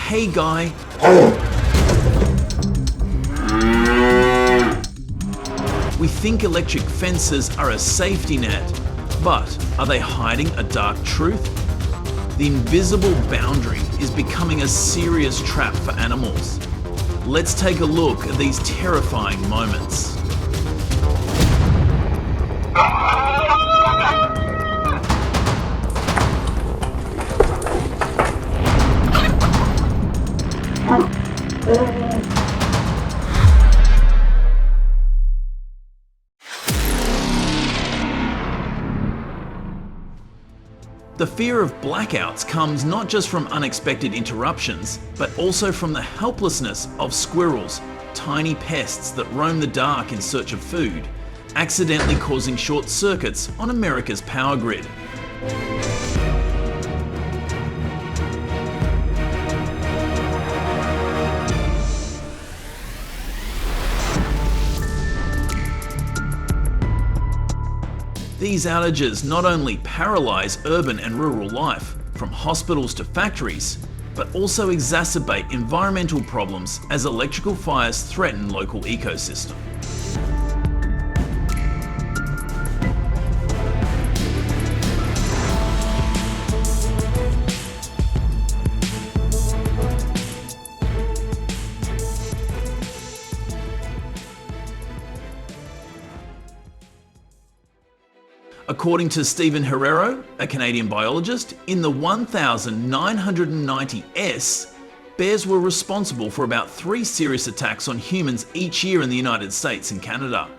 Hey guy. We think electric fences are a safety net, but are they hiding a dark truth? The invisible boundary is becoming a serious trap for animals. Let's take a look at these terrifying moments. The fear of blackouts comes not just from unexpected interruptions, but also from the helplessness of squirrels, tiny pests that roam the dark in search of food, accidentally causing short circuits on America's power grid. These outages not only paralyse urban and rural life, from hospitals to factories, but also exacerbate environmental problems as electrical fires threaten local ecosystems. According to Stephen Herrero, a Canadian biologist, in the 1990s, bears were responsible for about 3 serious attacks on humans each year in the United States and Canada.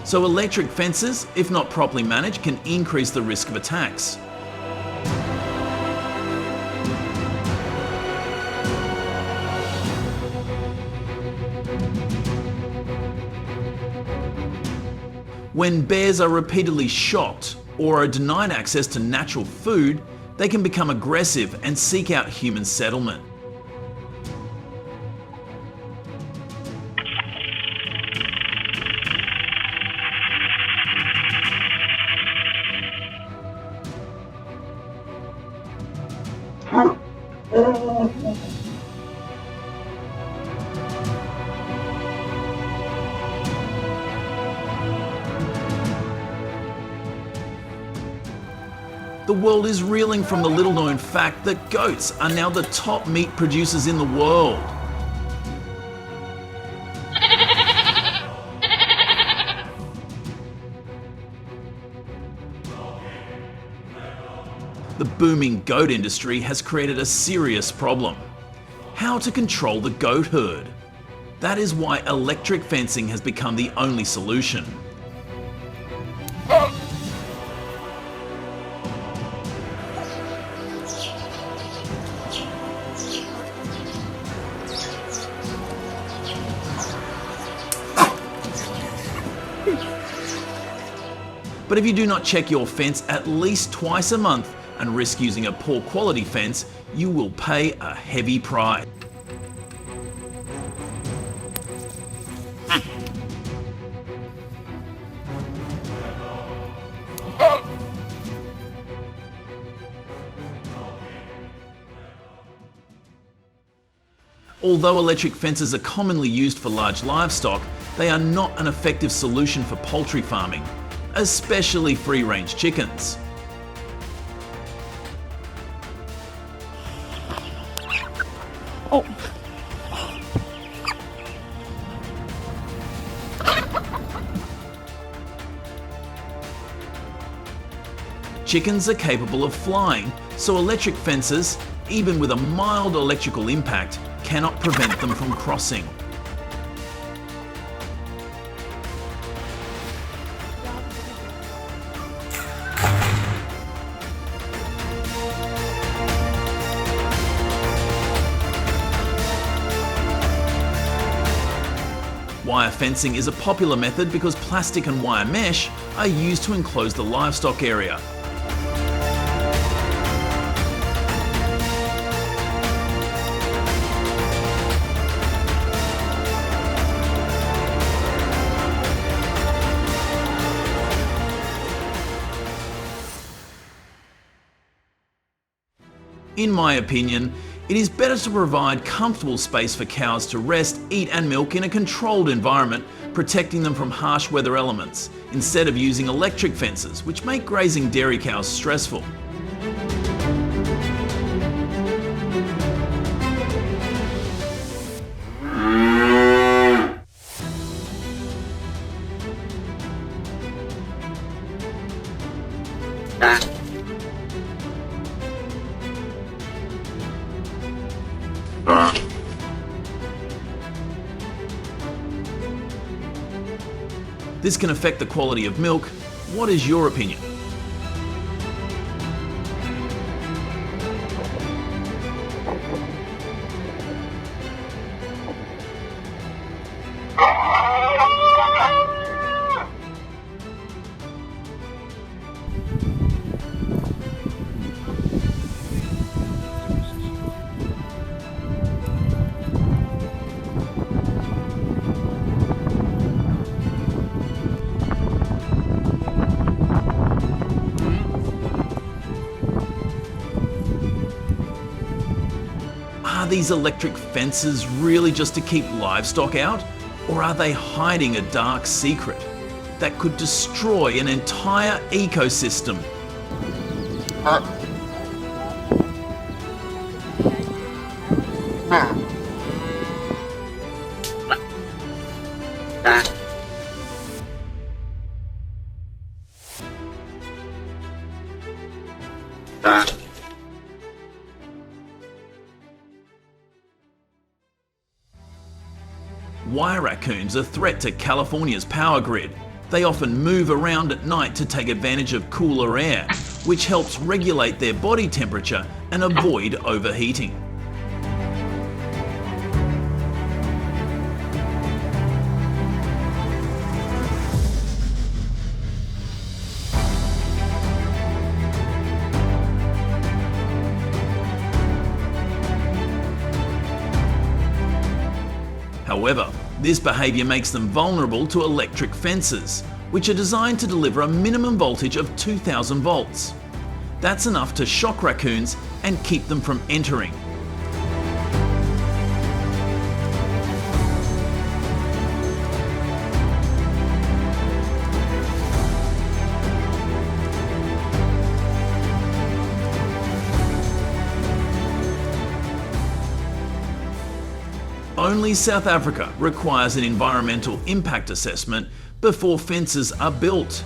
So electric fences, if not properly managed, can increase the risk of attacks. When bears are repeatedly shocked or are denied access to natural food, they can become aggressive and seek out human settlement. The world is reeling from the little-known fact that goats are now the top meat producers in the world. The booming goat industry has created a serious problem: how to control the goat herd. That is why electric fencing has become the only solution. But if you do not check your fence at least twice a month and risk using a poor quality fence, you will pay a heavy price. Although electric fences are commonly used for large livestock, they are not an effective solution for poultry farming, especially free-range chickens. Oh. Chickens are capable of flying, so electric fences, even with a mild electrical impact, cannot prevent them from crossing. Wire fencing is a popular method because plastic and wire mesh are used to enclose the livestock area. In my opinion, it is better to provide comfortable space for cows to rest, eat and milk in a controlled environment, protecting them from harsh weather elements, instead of using electric fences, which make grazing dairy cows stressful. This can affect the quality of milk. What is your opinion? Are these electric fences really just to keep livestock out? Or are they hiding a dark secret that could destroy an entire ecosystem? Wire raccoons are a threat to California's power grid. They often move around at night to take advantage of cooler air, which helps regulate their body temperature and avoid overheating. However, this behaviour makes them vulnerable to electric fences, which are designed to deliver a minimum voltage of 2000 volts. That's enough to shock raccoons and keep them from entering. Only South Africa requires an environmental impact assessment before fences are built.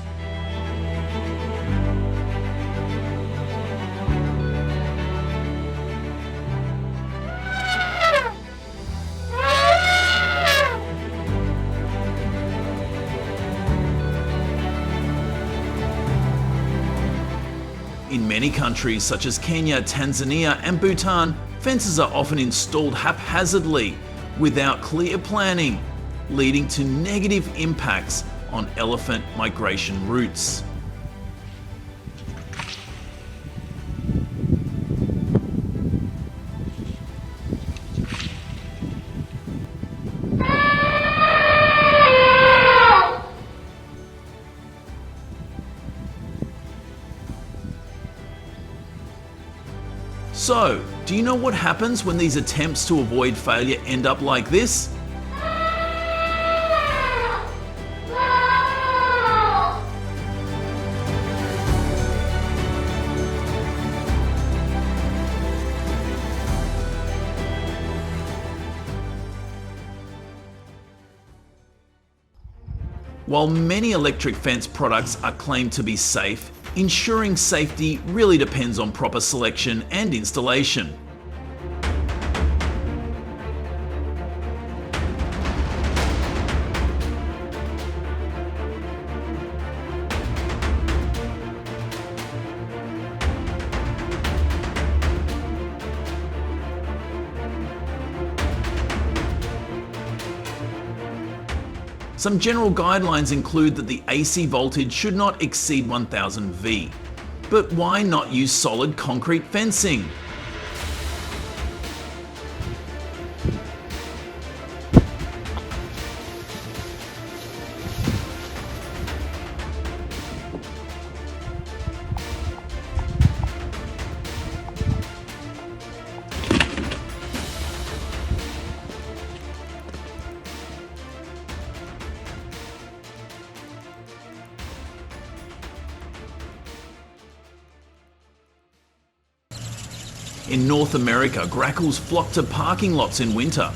In many countries such as Kenya, Tanzania and Bhutan, fences are often installed haphazardly, without clear planning, leading to negative impacts on elephant migration routes. So, do you know what happens when these attempts to avoid failure end up like this? While many electric fence products are claimed to be safe, ensuring safety really depends on proper selection and installation. Some general guidelines include that the AC voltage should not exceed 1000 V. But why not use solid concrete fencing? In North America, grackles flock to parking lots in winter.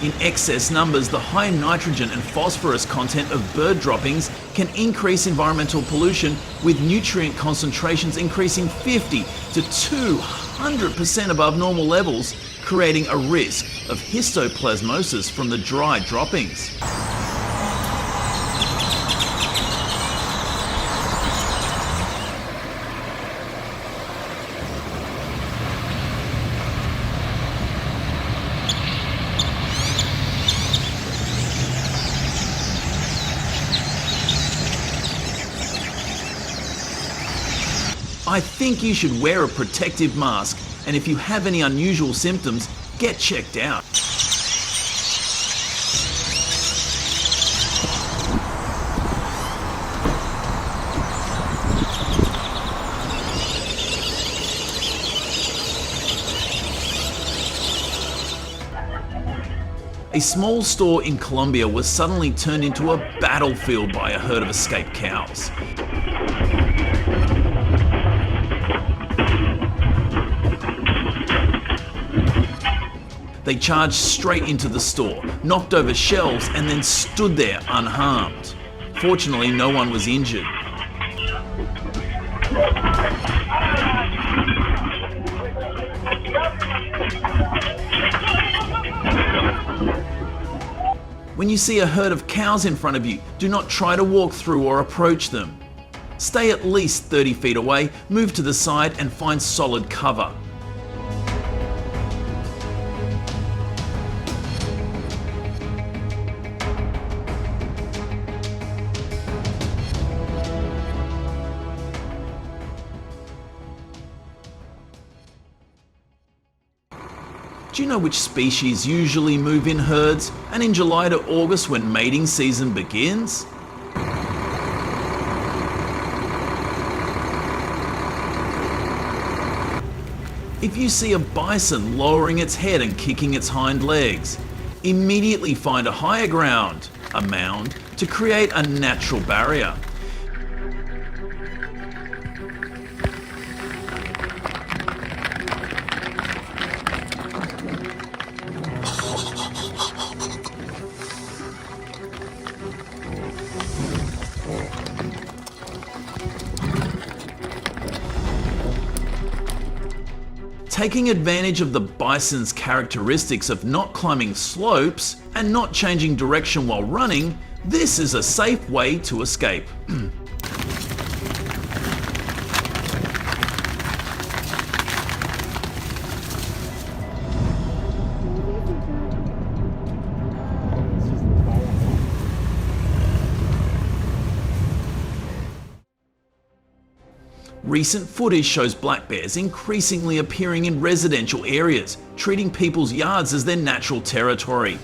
In excess numbers, the high nitrogen and phosphorus content of bird droppings can increase environmental pollution, with nutrient concentrations increasing 50 to 200% above normal levels, creating a risk of histoplasmosis from the dry droppings. I think you should wear a protective mask, and if you have any unusual symptoms, get checked out. A small store in Colombia was suddenly turned into a battlefield by a herd of escaped cows. They charged straight into the store, knocked over shelves, and then stood there unharmed. Fortunately, no one was injured. When you see a herd of cows in front of you, do not try to walk through or approach them. Stay at least 30 feet away, move to the side, and find solid cover. Do you know which species usually move in herds, and in July to August when mating season begins? If you see a bison lowering its head and kicking its hind legs, immediately find a higher ground, a mound, to create a natural barrier. Taking advantage of the bison's characteristics of not climbing slopes and not changing direction while running, this is a safe way to escape. Recent footage shows black bears increasingly appearing in residential areas, treating people's yards as their natural territory.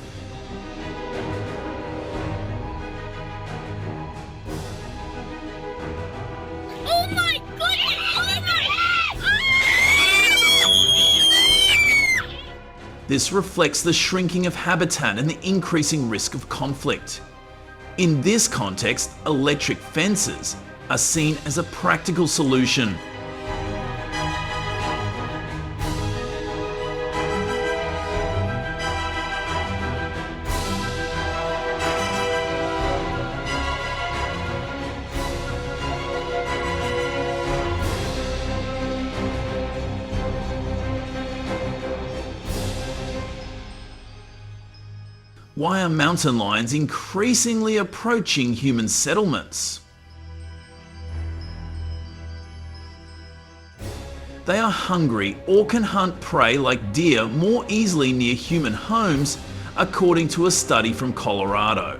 Oh my goodness! Oh my... This reflects the shrinking of habitat and the increasing risk of conflict. In this context, electric fences are seen as a practical solution. Why are mountain lions increasingly approaching human settlements? They are hungry or can hunt prey like deer more easily near human homes, according to a study from Colorado.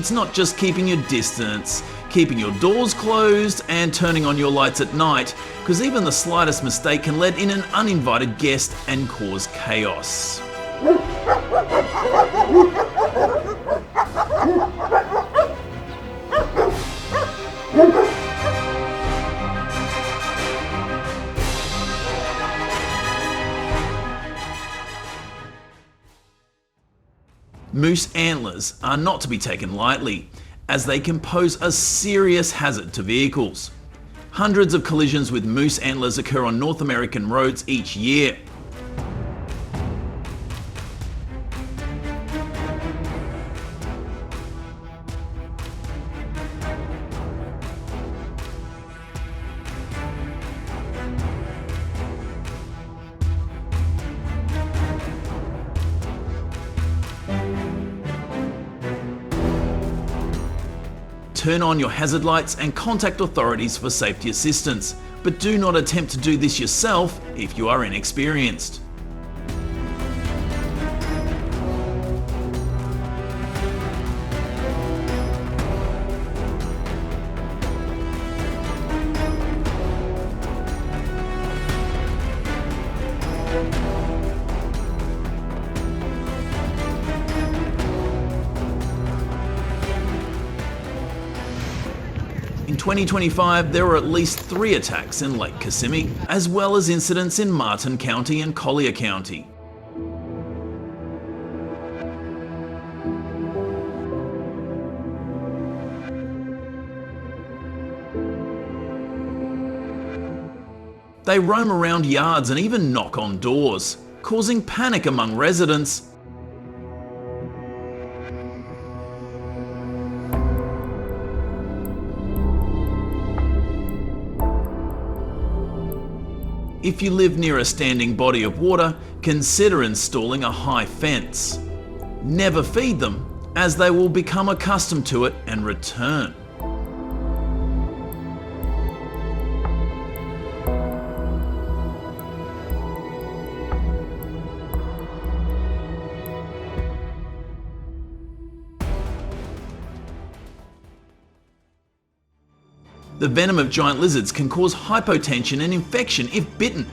It's not just keeping your distance, keeping your doors closed and turning on your lights at night, because even the slightest mistake can let in an uninvited guest and cause chaos. Moose antlers are not to be taken lightly, as they can pose a serious hazard to vehicles. Hundreds of collisions with moose antlers occur on North American roads each year. Turn on your hazard lights and contact authorities for safety assistance, but do not attempt to do this yourself if you are inexperienced. In 2025, there were at least 3 attacks in Lake Kissimmee, as well as incidents in Martin County and Collier County. They roam around yards and even knock on doors, causing panic among residents. If you live near a standing body of water, consider installing a high fence. Never feed them, as they will become accustomed to it and return. The venom of giant lizards can cause hypotension and infection if bitten.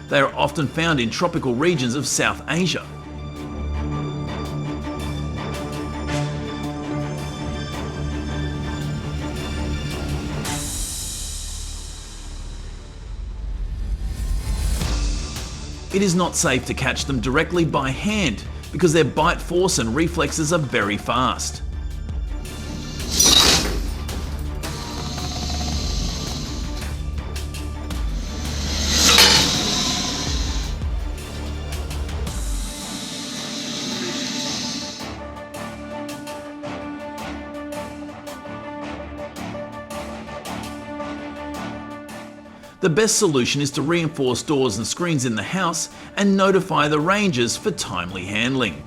They are often found in tropical regions of South Asia. It is not safe to catch them directly by hand because their bite force and reflexes are very fast. The best solution is to reinforce doors and screens in the house and notify the rangers for timely handling.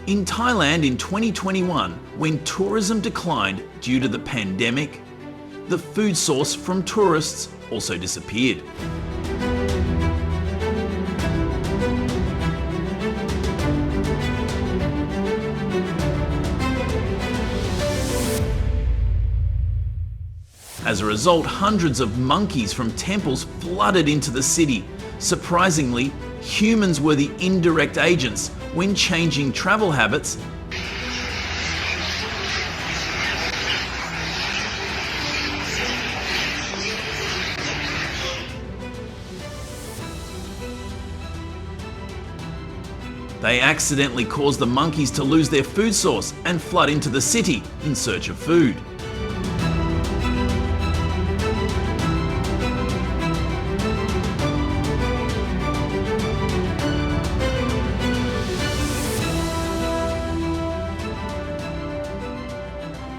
In Thailand in 2021, when tourism declined due to the pandemic, the food source from tourists also disappeared. As a result, hundreds of monkeys from temples flooded into the city. Surprisingly, humans were the indirect agents when changing travel habits they accidentally caused the monkeys to lose their food source and flood into the city in search of food.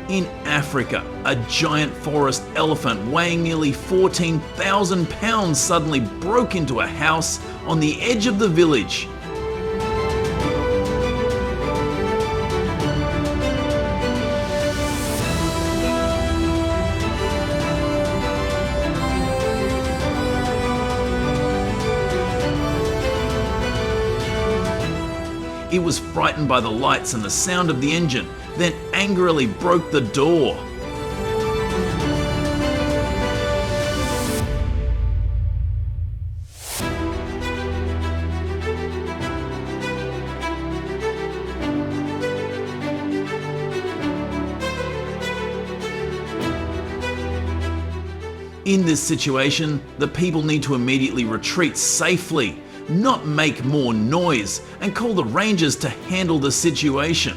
In Africa, a giant forest elephant weighing nearly 14,000 pounds suddenly broke into a house on the edge of the village. It was frightened by the lights and the sound of the engine, then angrily broke the door. In this situation, the people need to immediately retreat safely, not make more noise, and call the rangers to handle the situation.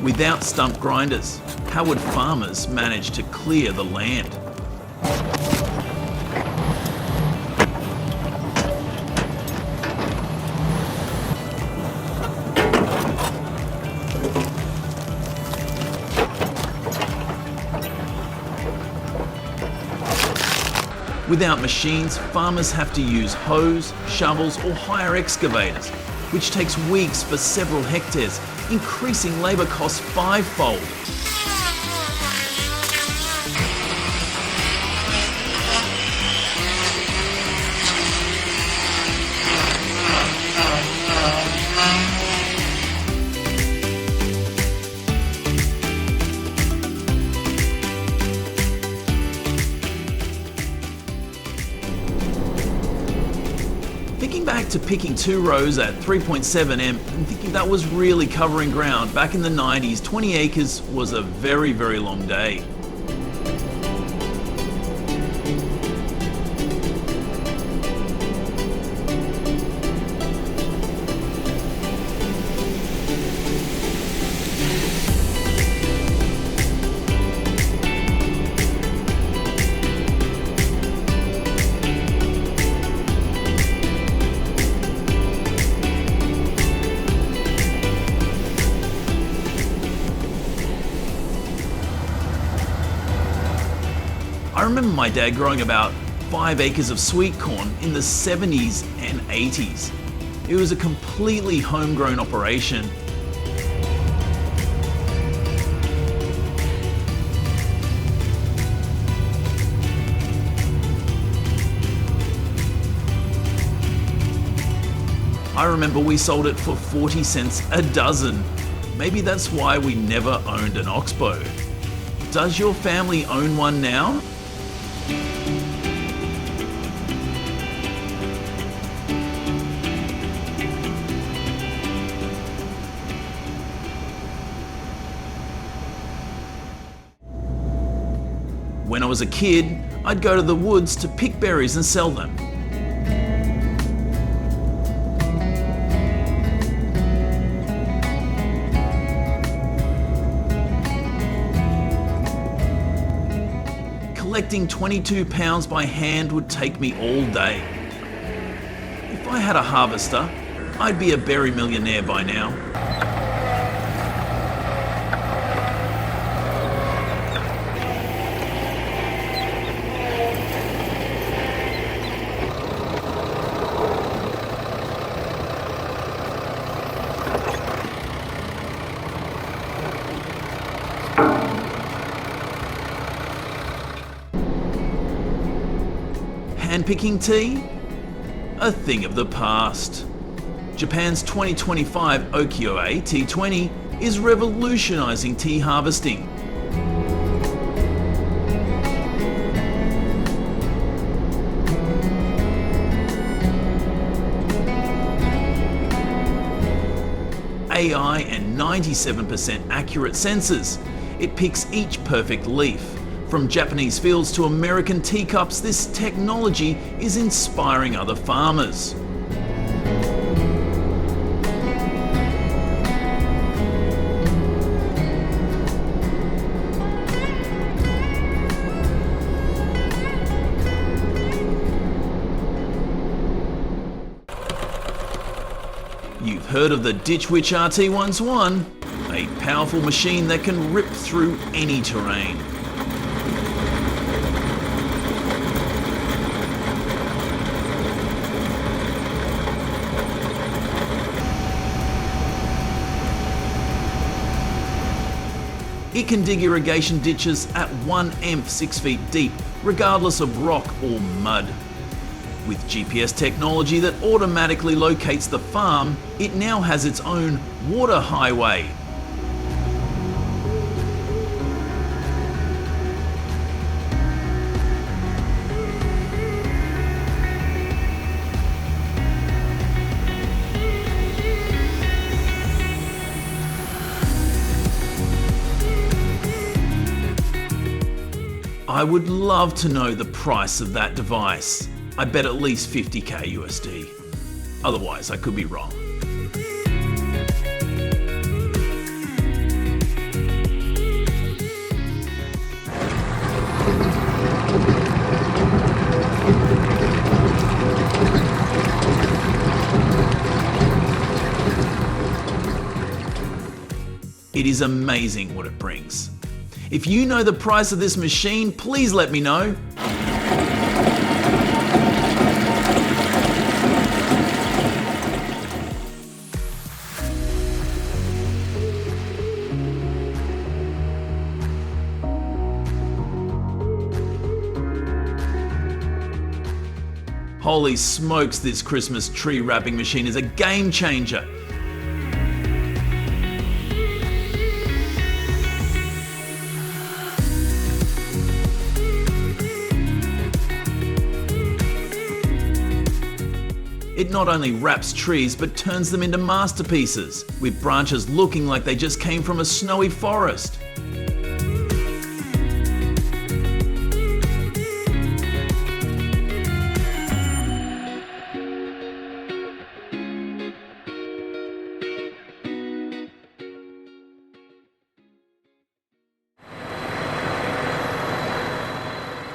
Without stump grinders, how would farmers manage to clear the land? Without machines, farmers have to use hoes, shovels, or hire excavators, which takes weeks for several hectares, increasing labour costs fivefold. Thinking back to picking 2 rows at 3.7 m and thinking that was really covering ground, back in the 90s, 20 acres was a very, very long day. I remember my dad growing about 5 acres of sweet corn in the 70s and 80s. It was a completely homegrown operation. I remember we sold it for 40 cents a dozen. Maybe that's why we never owned an oxbow. Does your family own one now? When I was a kid, I'd go to the woods to pick berries and sell them. Collecting 22 pounds by hand would take me all day. If I had a harvester, I'd be a berry millionaire by now. Hand-picking tea? A thing of the past. Japan's 2025 Okyo-e T20 is revolutionizing tea harvesting. AI and 97% accurate sensors. It picks each perfect leaf. From Japanese fields to American teacups, this technology is inspiring other farmers. You've Heard of the Ditch Witch RT111? A powerful machine that can rip through any terrain. It can dig irrigation ditches at 1 amp 6 feet deep, regardless of rock or mud. With GPS technology that automatically locates the farm, it now has its own water highway. I would love to know the price of that device. I bet at least 50k USD. Otherwise, I could be wrong. It is amazing what it brings. If you know the price of this machine, please let me know. Holy smokes, this Christmas tree wrapping machine is a game changer. It not only wraps trees but turns them into masterpieces, with branches looking like they just came from a snowy forest.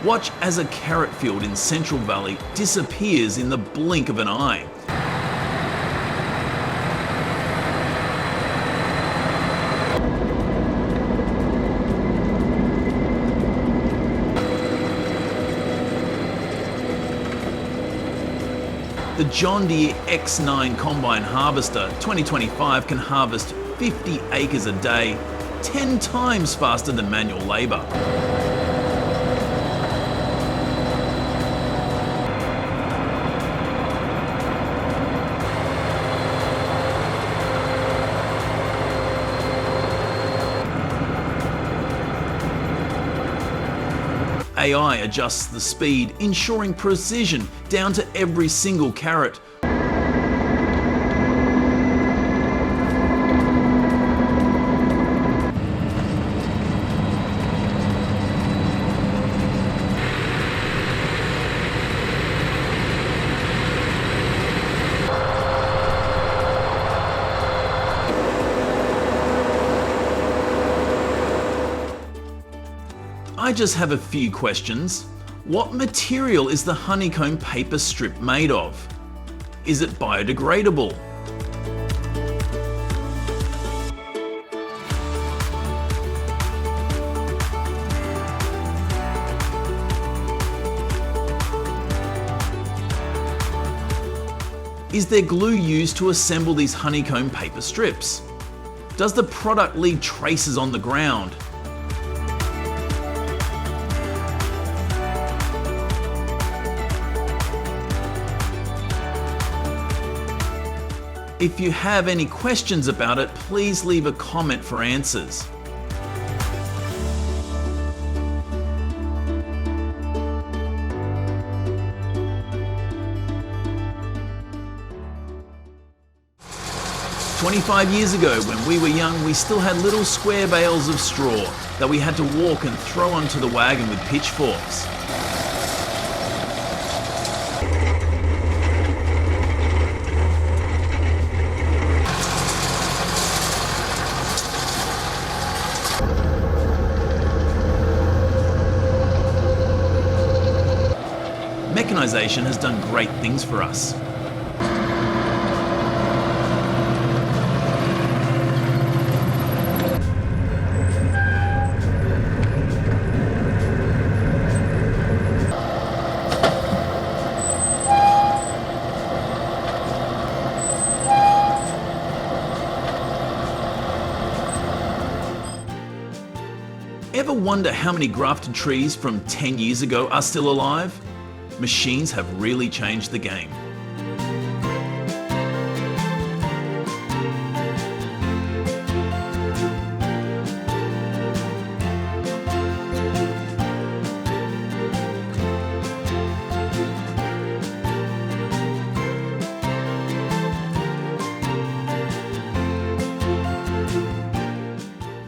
Watch as a carrot field in Central Valley disappears in the blink of an eye. The John Deere X9 Combine Harvester 2025 can harvest 50 acres a day, 10 times faster than manual labour. AI adjusts the speed, ensuring precision down to every single carrot. I just have a few questions. What material is the honeycomb paper strip made of? Is it biodegradable? Is there glue used to assemble these honeycomb paper strips? Does the product leave traces on the ground? If you have any questions about it, please leave a comment for answers. "25 years ago, when we were young, we still had little square bales of straw that we had to walk and throw onto the wagon with pitchforks. Mechanization has done great things for us. Ever wonder how many grafted trees from 10 years ago are still alive? Machines have really changed the game.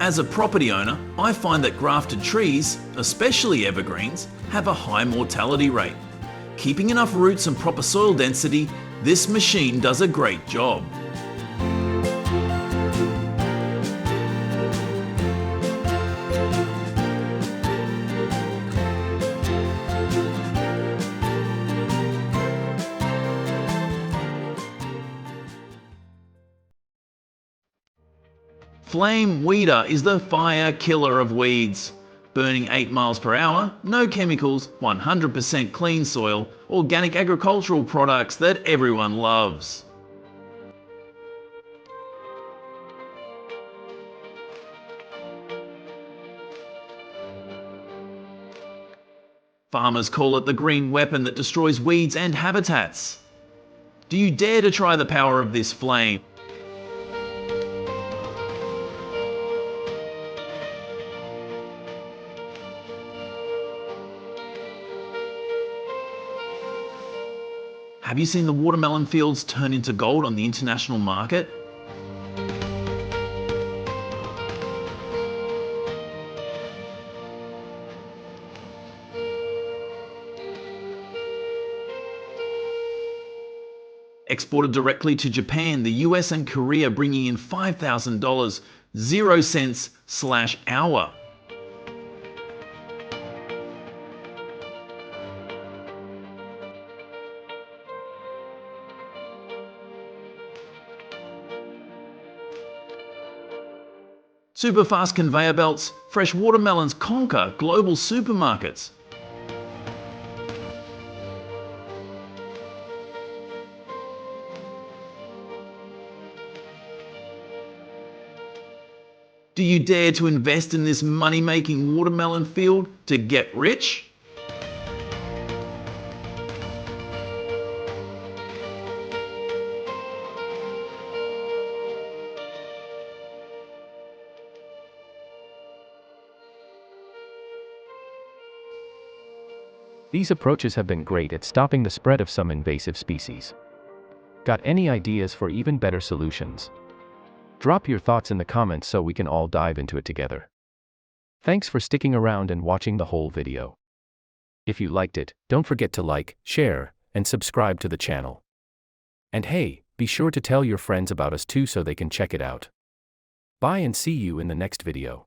As a property owner, I find that grafted trees, especially evergreens, have a high mortality rate. Keeping enough roots and proper soil density, this machine does a great job. Flame Weeder is the fire killer of weeds. Burning 8 miles per hour, no chemicals, 100% clean soil, organic agricultural products that everyone loves. Farmers call it the green weapon that destroys weeds and habitats. Do you dare to try the power of this flame? Have you seen the watermelon fields turn into gold on the international market? Exported directly to Japan, the US and Korea, bringing in $5,000, 0 cents/hour. Super-fast conveyor belts, fresh watermelons conquer global supermarkets. Do you dare to invest in this money-making watermelon field to get rich? These approaches have been great at stopping the spread of some invasive species. Got any ideas for even better solutions? Drop your thoughts in the comments so we can all dive into it together. Thanks for sticking around and watching the whole video. If you liked it, don't forget to like, share, and subscribe to the channel. And hey, be sure to tell your friends about us too so they can check it out. Bye and see you in the next video.